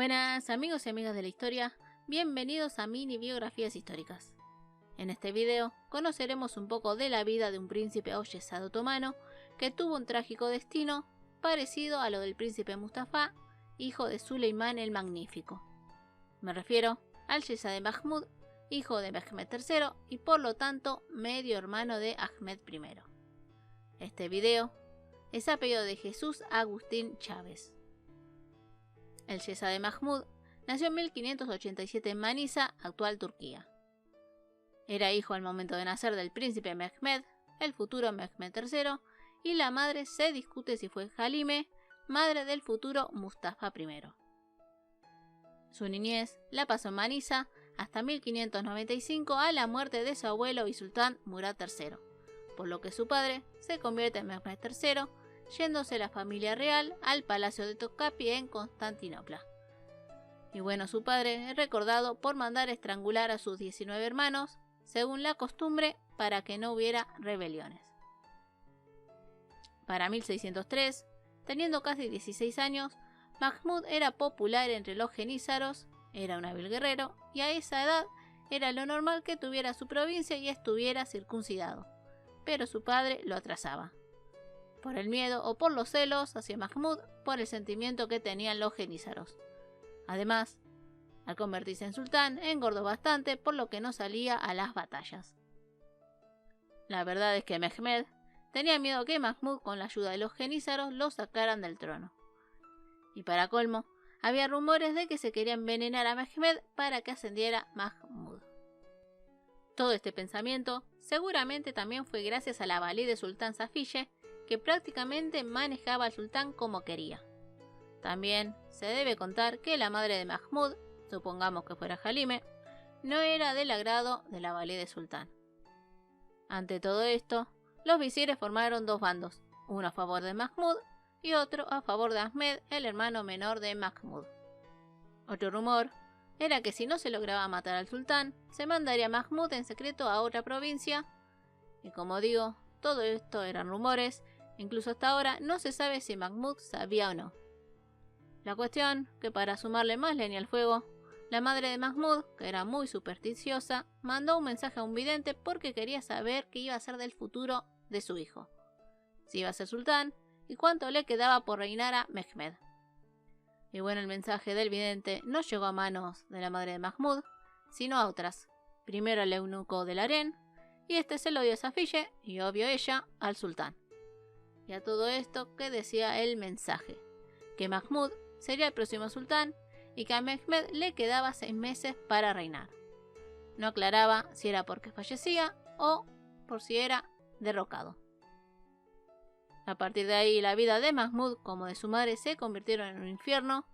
Buenas amigos y amigas de la historia, bienvenidos a Mini Biografías Históricas. En este video conoceremos un poco de la vida de un príncipe oyezad otomano que tuvo un trágico destino parecido a lo del príncipe Mustafa, hijo de Suleimán el Magnífico. Me refiero al Shehzade Mahmud, hijo de Mehmed III y por lo tanto medio hermano de Ahmed I. Este video es a pedido de Jesús Agustín Chávez. El Shehzade Mahmud nació en 1587 en Manisa, actual Turquía. Era hijo al momento de nacer del príncipe Mehmed, el futuro Mehmed III, y la madre se discute si fue Halime, madre del futuro Mustafa I. Su niñez la pasó en Manisa hasta 1595 a la muerte de su abuelo y sultán Murad III, por lo que su padre se convierte en Mehmed III, yéndose la familia real al palacio de Topkapi en Constantinopla. Y bueno, su padre es recordado por mandar estrangular a sus 19 hermanos, según la costumbre, para que no hubiera rebeliones. Para 1603, teniendo casi 16 años, Mahmud era popular entre los genízaros, era un hábil guerrero, y a esa edad era lo normal que tuviera su provincia y estuviera circuncidado, pero su padre lo atrasaba. Por el miedo o por los celos hacia Mahmud, por el sentimiento que tenían los genízaros. Además, al convertirse en sultán, engordó bastante, por lo que no salía a las batallas. La verdad es que Mehmed tenía miedo que Mahmud, con la ayuda de los genízaros, lo sacaran del trono. Y para colmo, había rumores de que se quería envenenar a Mehmed para que ascendiera Mahmud. Todo este pensamiento seguramente también fue gracias a la valí de Sultán Safiye, que prácticamente manejaba al sultán como quería. También se debe contar que la madre de Mahmud, supongamos que fuera Halime, no era del agrado de la valí de sultán. Ante todo esto, los visires formaron dos bandos, uno a favor de Mahmud y otro a favor de Ahmed, el hermano menor de Mahmud. Otro rumor era que si no se lograba matar al sultán, se mandaría a Mahmud en secreto a otra provincia, y como digo, todo esto eran rumores. Incluso hasta ahora no se sabe si Mahmud sabía o no. La cuestión que para sumarle más leña al fuego, la madre de Mahmud, que era muy supersticiosa, mandó un mensaje a un vidente porque quería saber qué iba a ser del futuro de su hijo, si iba a ser sultán y cuánto le quedaba por reinar a Mehmed. Y bueno, el mensaje del vidente no llegó a manos de la madre de Mahmud, sino a otras. Primero al eunuco del harén, y este se lo dio a Safiye, y obvio ella, al sultán. Y a todo esto, ¿qué decía el mensaje? Que Mahmud sería el próximo sultán y que a Mehmed le quedaba 6 meses para reinar. No aclaraba si era porque fallecía o por si era derrocado. A partir de ahí, la vida de Mahmud como de su madre se convirtieron en un infierno.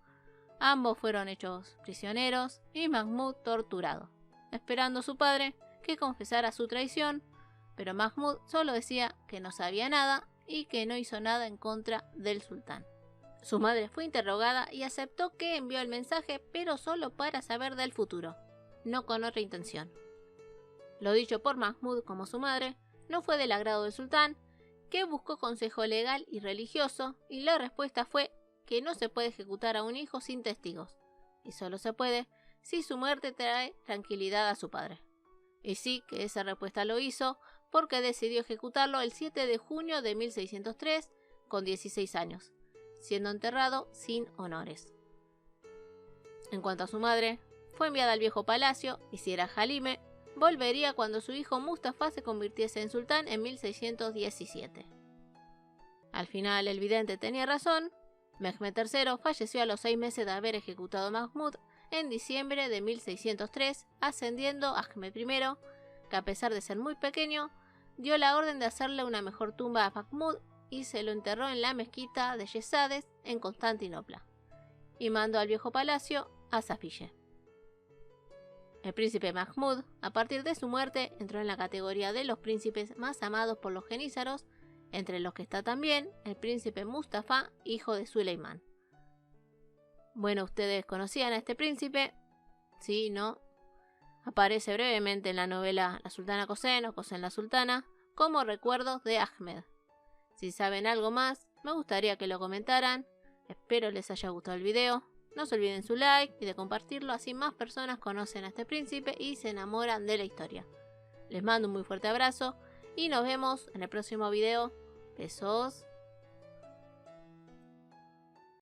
Ambos fueron hechos prisioneros y Mahmud torturado, esperando a su padre que confesara su traición, pero Mahmud solo decía que no sabía nada y que no hizo nada en contra del sultán. Su madre fue interrogada y aceptó que envió el mensaje, pero solo para saber del futuro, no con otra intención. Lo dicho por Mahmud como su madre no fue del agrado del sultán, que buscó consejo legal y religioso, y la respuesta fue que no se puede ejecutar a un hijo sin testigos, y solo se puede si su muerte trae tranquilidad a su padre. Y sí que esa respuesta lo hizo, porque decidió ejecutarlo el 7 de junio de 1603, con 16 años, siendo enterrado sin honores. En cuanto a su madre, fue enviada al viejo palacio, y si era Halime, volvería cuando su hijo Mustafa se convirtiese en sultán en 1617. Al final el vidente tenía razón. Mehmed III falleció a los 6 meses de haber ejecutado a Mahmud en diciembre de 1603, ascendiendo a Ahmed I, que a pesar de ser muy pequeño, dio la orden de hacerle una mejor tumba a Mahmud y se lo enterró en la mezquita de Yezades en Constantinopla, y mandó al viejo palacio a Safiye. El príncipe Mahmud, a partir de su muerte, entró en la categoría de los príncipes más amados por los genízaros, entre los que está también el príncipe Mustafa, hijo de Suleimán. Bueno, ¿ustedes conocían a este príncipe? Sí, ¿no? Aparece brevemente en la novela La Sultana Kosen o Kosen la Sultana como recuerdos de Ahmed. Si saben algo más, me gustaría que lo comentaran. Espero les haya gustado el video. No se olviden su like y de compartirlo, así más personas conocen a este príncipe y se enamoran de la historia. Les mando un muy fuerte abrazo y nos vemos en el próximo video. Besos.